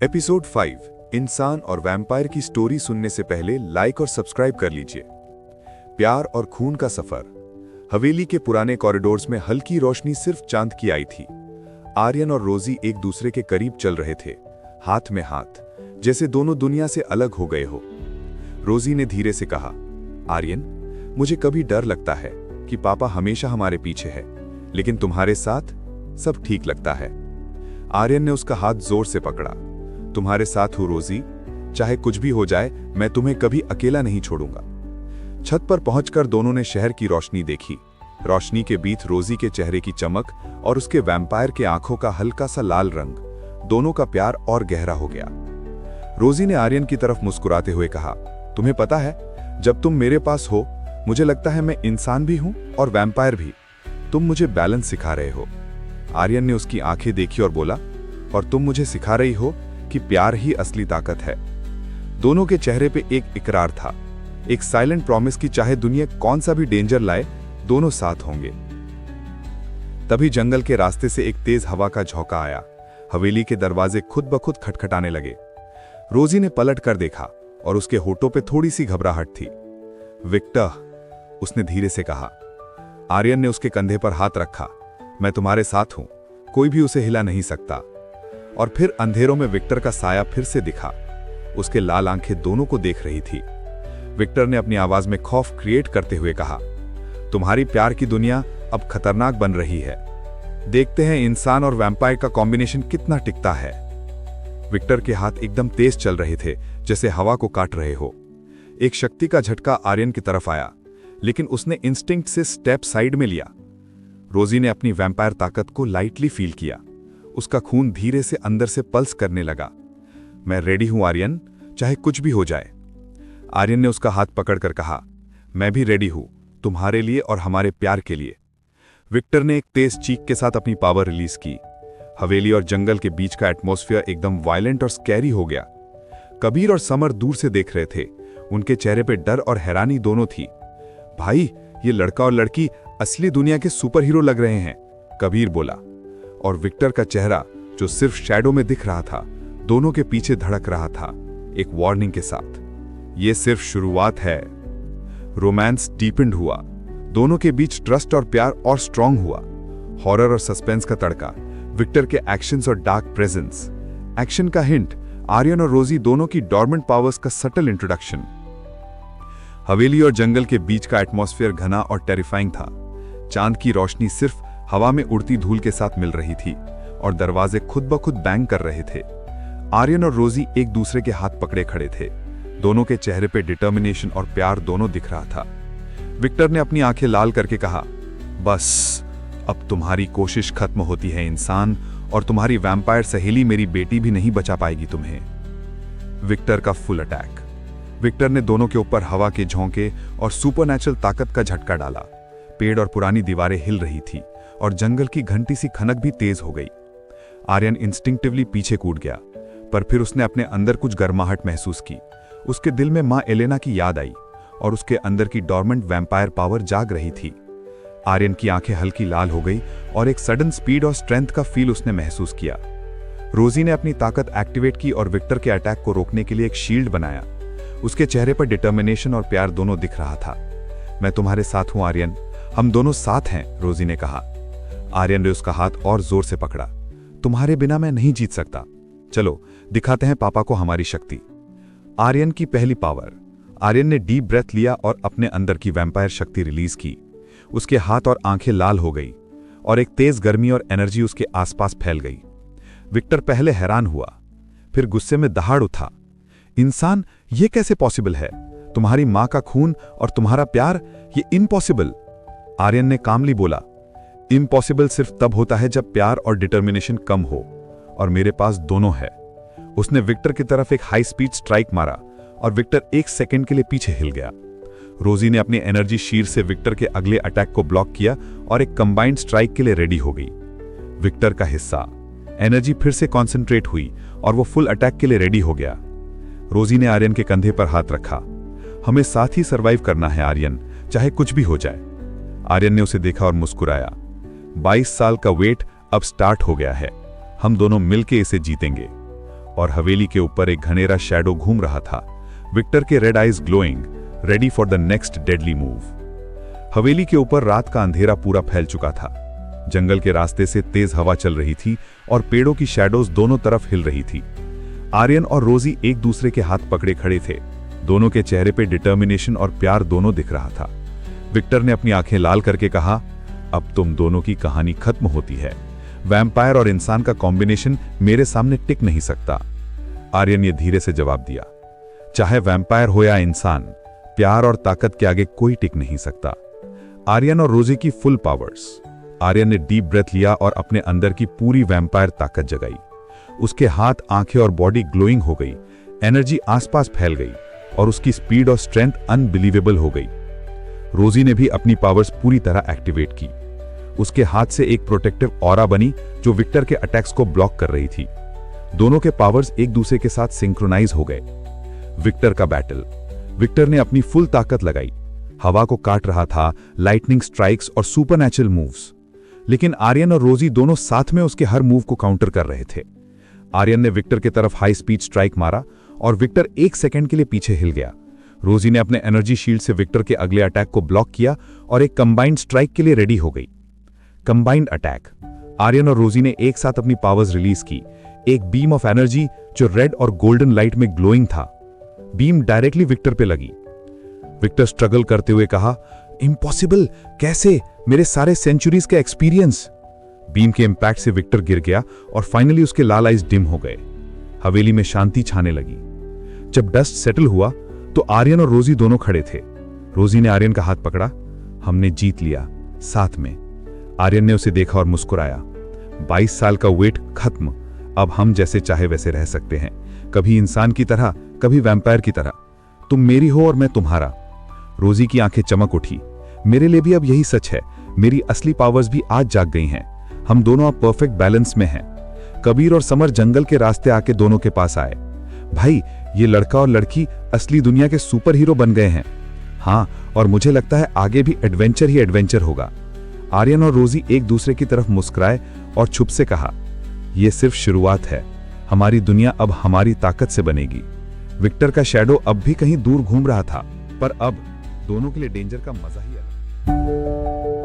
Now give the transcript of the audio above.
Episode 5 इंसान और vampire की स्टोरी सुनने से पहले लाइक और सब्सक्राइब कर लीजिए। प्यार और खून का सफर। हवेली के पुराने कॉरिडोर्स में हल्की रोशनी सिर्फ चांद की आई थी। आर्यन और रोजी एक दूसरे के करीब चल रहे थे, हाथ में हाथ, जैसे दोनों दुनिया से अलग हो गए हो। रोजी ने धीरे से कहा, आर्यन, मुझे कभी डर लगता है कि पापा हमेशा हमारे पीछे है, लेकिन तुम्हारे साथ सब ठीक लगता है। आर्यन ने उसका हाथ जोर से पकड़ा। तुम्हारे साथ हूं रोजी, चाहे कुछ भी हो जाए, मैं तुम्हें कभी अकेला नहीं छोड़ूंगा। छत पर पहुंचकर दोनों ने शहर की रोशनी देखी। रोशनी के बीच रोजी के चेहरे की चमक और उसके वैम्पायर के आंखों का हल्का सा लाल रंग, दोनों का प्यार और गहरा हो गया। रोजी ने आर्यन की तरफ मुस्कुराते हुए कहा, तुम्हें पता है, जब तुम मेरे पास हो मुझे लगता है मैं इंसान भी हूं और वैम्पायर भी। तुम मुझे बैलेंस सिखा रहे हो। आर्यन ने उसकी आंखें देखी और बोला, और तुम मुझे सिखा रही हो कि प्यार ही असली ताकत है। दोनों के चेहरे पे एक इकरार था, एक साइलेंट प्रॉमिस कि चाहे दुनिया कौन सा भी डेंजर लाए, दोनों साथ होंगे। तभी जंगल के रास्ते से एक तेज हवा का झोंका आया। हवेली के दरवाजे खुद ब खुद खटखटाने लगे। रोजी ने पलट कर देखा और उसके होठों पे थोड़ी सी घबराहट थी। विक्टर, उसने धीरे से कहा। आर्यन ने उसके कंधे पर हाथ रखा। मैं तुम्हारे साथ हूं, कोई भी उसे हिला नहीं सकता। और फिर अंधेरों में विक्टर का साया फिर से दिखा। उसके लाल आंखें दोनों को देख रही थी। विक्टर ने अपनी आवाज में खौफ क्रिएट करते हुए कहा, तुम्हारी प्यार की दुनिया अब खतरनाक बन रही है। देखते हैं इंसान और वैम्पायर का कॉम्बिनेशन कितना टिकता है। विक्टर के हाथ एकदम तेज चल रहे थे, जैसे हवा को काट रहे हो। एक शक्ति का झटका आर्यन की तरफ आया, लेकिन उसने इंस्टिंक्ट से स्टेप साइड में लिया। रोजी ने अपनी वैम्पायर ताकत को लाइटली फील किया। उसका खून धीरे से अंदर से पल्स करने लगा। मैं रेडी हूं आर्यन, चाहे कुछ भी हो जाए। आर्यन ने उसका हाथ पकड़कर कहा, मैं भी रेडी हूं, तुम्हारे लिए और हमारे प्यार के लिए। विक्टर ने एक तेज चीख के साथ अपनी पावर रिलीज की। हवेली और जंगल के बीच का एटमॉस्फेयर एकदम वायलेंट और स्कैरी हो गया। कबीर और समर दूर से देख रहे थे। उनके चेहरे पे डर और हैरानी दोनों थी। भाई, ये लड़का और लड़की असली दुनिया के सुपर हीरो लग रहे हैं, कबीर बोला। और विक्टर का चेहरा, जो सिर्फ शैडो में दिख रहा था, दोनों के पीछे धड़क रहा था, एक वार्निंग के साथ। यह सिर्फ शुरुआत है। रोमांस डीपेंड हुआ। दोनों के बीच ट्रस्ट और प्यार और स्ट्रांग हुआ। हॉरर और सस्पेंस का तड़का, विक्टर के एक्शंस और डार्क प्रेजेंस, एक्शन का हिंट, आर्यन और रोजी दोनों की डॉर्मेंट पावर्स का सटल इंट्रोडक्शन। हवेली और जंगल के बीच का एटमॉस्फेयर घना और टेरिफाइंग था। चांद की रोशनी सिर्फ हवा में उड़ती धूल के साथ मिल रही थी और दरवाजे खुद ब खुद बैंग कर रहे थे। आर्यन और रोजी एक दूसरे के हाथ पकड़े खड़े थे। दोनों के चेहरे पे डिटर्मिनेशन और प्यार दोनों दिख रहा था। विक्टर ने अपनी आंखें लाल करके कहा, बस अब तुम्हारी कोशिश खत्म होती है इंसान, और तुम्हारी वैम्पायर सहेली मेरी बेटी भी नहीं बचा पाएगी तुम्हें। विक्टर का फुल अटैक। विक्टर ने दोनों के ऊपर हवा के झोंके और सुपरनैचुरल ताकत का झटका डाला। पेड़ और पुरानी दीवारें हिल रही थी और जंगल की घंटी सी खनक भी तेज हो गई। आर्यन इंस्टिंक्टिवली पीछे कूद गया, पर फिर उसने अपने अंदर कुछ गर्माहट महसूस की। उसके दिल में मां एलेना की याद आई और उसके अंदर की डॉर्मेंट वैम्पायर पावर जाग रही थी। आर्यन की आंखें हल्की लाल हो गई और एक सडन स्पीड और स्ट्रेंथ का फील उसने महसूस किया। रोजी ने अपनी ताकत एक्टिवेट की और विक्टर के अटैक को रोकने के लिए एक शील्ड बनाया। उसके चेहरे पर डिटर्मिनेशन और प्यार दोनों दिख रहा था। मैं तुम्हारे साथ हूं आर्यन, हम दोनों साथ हैं, रोजी ने कहा। आर्यन ने उसका हाथ और जोर से पकड़ा। तुम्हारे बिना मैं नहीं जीत सकता। चलो दिखाते हैं पापा को हमारी शक्ति। आर्यन की पहली पावर। आर्यन ने डीप ब्रेथ लिया और अपने अंदर की वैम्पायर शक्ति रिलीज की। उसके हाथ और आंखें लाल हो गई और एक तेज गर्मी और एनर्जी उसके आसपास फैल गई। विक्टर पहले हैरान हुआ, फिर गुस्से में दहाड़ उठा। इंसान, ये कैसे पॉसिबल है? तुम्हारी मां का खून और तुम्हारा प्यार, ये इम्पॉसिबल। आर्यन ने कामली बोला, इम्पॉसिबल सिर्फ तब होता है जब प्यार और डिटर्मिनेशन कम हो, और मेरे पास दोनों है। उसने विक्टर की तरफ एक हाई स्पीड स्ट्राइक मारा और विक्टर एक सेकंड के लिए पीछे हिल गया। रोजी ने अपनी एनर्जी शीर से विक्टर के अगले अटैक को ब्लॉक किया और एक कंबाइंड स्ट्राइक के लिए रेडी हो गई। विक्टर का हिस्सा, एनर्जी फिर से कॉन्सेंट्रेट हुई और वो फुल अटैक के लिए रेडी हो गया। रोजी ने आर्यन के कंधे पर हाथ रखा। हमें साथ ही सर्वाइव करना है आर्यन, चाहे कुछ भी हो जाए। आर्यन ने उसे देखा और मुस्कुराया। 22 साल का वेट अब स्टार्ट हो गया है। हम दोनों मिलके इसे जीतेंगे। और हवेली के ऊपर एक घनेरा शैडो घूम रहा था, विक्टर के red eyes glowing, ready for the next deadly move. हवेली के ऊपर रात का अंधेरा पूरा फैल चुका था। जंगल के रास्ते से तेज हवा चल रही थी और पेड़ों की शैडोज दोनों तरफ हिल रही थी। आर्यन और रोजी एक दूसरे के हाथ पकड़े खड़े थे। दोनों के चेहरे पे डिटर्मिनेशन और प्यार दोनों दिख रहा था। विक्टर ने अपनी आंखें लाल करके कहा, अब तुम दोनों की कहानी खत्म होती है। वैम्पायर और इंसान का कॉम्बिनेशन मेरे सामने टिक नहीं सकता। आर्यन ने धीरे से जवाब दिया, चाहे वैम्पायर हो या इंसान, प्यार और ताकत के आगे कोई टिक नहीं सकता। आर्यन और रोजी की फुल पावर्स। आर्यन ने डीप ब्रेथ लिया और अपने अंदर की पूरी वैम्पायर ताकत जगाई। उसके हाथ, आंखें और बॉडी ग्लोइंग हो गई। एनर्जी आसपास फैल गई और उसकी स्पीड और स्ट्रेंथ अनबिलीवेबल हो गई। रोजी ने भी अपनी पावर्स पूरी तरह एक्टिवेट की। उसके हाथ से एक प्रोटेक्टिव ऑरा बनी जो विक्टर के अटैक्स को ब्लॉक कर रही थी। दोनों के पावर्स एक दूसरे के साथ सिंक्रोनाइज हो गए। विक्टर का बैटल। विक्टर ने अपनी फुल ताकत लगाई, हवा को काट रहा था, लाइटनिंग स्ट्राइक्स और सुपरनैचुरल मूव्स। लेकिन आर्यन और रोजी दोनों साथ में उसके हर मूव को काउंटर कर रहे थे। आर्यन ने विक्टर की तरफ हाई स्पीड स्ट्राइक मारा और विक्टर एक सेकंड के लिए पीछे हिल गया। रोजी ने अपने एनर्जी शील्ड से विक्टर के अगले अटैक को ब्लॉक किया और एक कंबाइंड स्ट्राइक के लिए रेडी हो गई। Combined attack. आर्यन और रोजी ने एक साथ अपनी पावर्स रिलीज की। एक बीम ऑफ एनर्जी जो रेड और गोल्डन लाइट में ग्लोइंग था। बीम डायरेक्टली विक्टर पे लगी। विक्टर स्ट्रगल करते हुए कहा, इम्पॉसिबल, कैसे? मेरे सारे सेंचुरीज का एक्सपीरियंस। बीम के इंपैक्ट से विक्टर गिर गया और फाइनली उसके लाल आइज डिम हो गए। हवेली में शांति छाने लगी। जब डस्ट सेटल हुआ तो आर्यन और रोजी दोनों खड़े थे। रोजी ने आर्यन का हाथ पकड़ा। हमने जीत लिया, साथ में। आर्यन ने उसे देखा और मुस्कुराया। 22 साल का वेट खत्म। अब हम जैसे चाहे वैसे रह सकते हैं, कभी इंसान की तरह, कभी वैम्पायर की तरह। तुम मेरी हो और मैं तुम्हारा। रोजी की आंखें चमक उठी। मेरे लिए भी अब यही सच है। मेरी असली पावर्स भी आज जाग गई हैं। हम दोनों अब परफेक्ट बैलेंस में हैं। कबीर और समर जंगल के रास्ते आके दोनों के पास आए। भाई, ये लड़का और लड़की असली दुनिया के सुपर हीरो बन गए हैं। हाँ, और मुझे लगता है आगे भी एडवेंचर ही एडवेंचर होगा। आर्यन और रोजी एक दूसरे की तरफ मुस्कुराए और चुप से कहा, यह सिर्फ शुरुआत है। हमारी दुनिया अब हमारी ताकत से बनेगी। विक्टर का शैडो अब भी कहीं दूर घूम रहा था, पर अब दोनों के लिए डेंजर का मजा ही अलग।